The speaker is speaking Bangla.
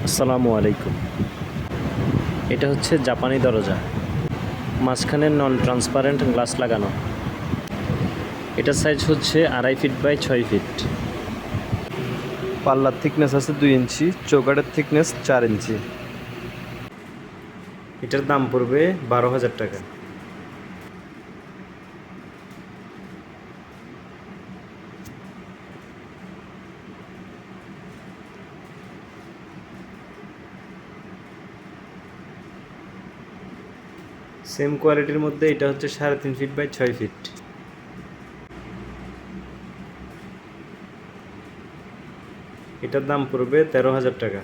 আসসালামু আলাইকুম। এটা হচ্ছে জাপানি দরজা, মাঝখানে নন ট্রান্সপারেন্ট গ্লাস লাগানো। এটার সাইজ হচ্ছে 2.5 ফিট বাই 6 ফিট। পাল্লার থিকনেস আছে 2 ইঞ্চি, চৌকাঠের থিকনেস 4 ইঞ্চি। এটার দাম পড়বে 12,000 টাকা। সেম কোয়ালিটির মধ্যে এটা হচ্ছে 3.5 ফিট বাই 6 ফিট। এটার দাম পড়বে 13,000 টাকা।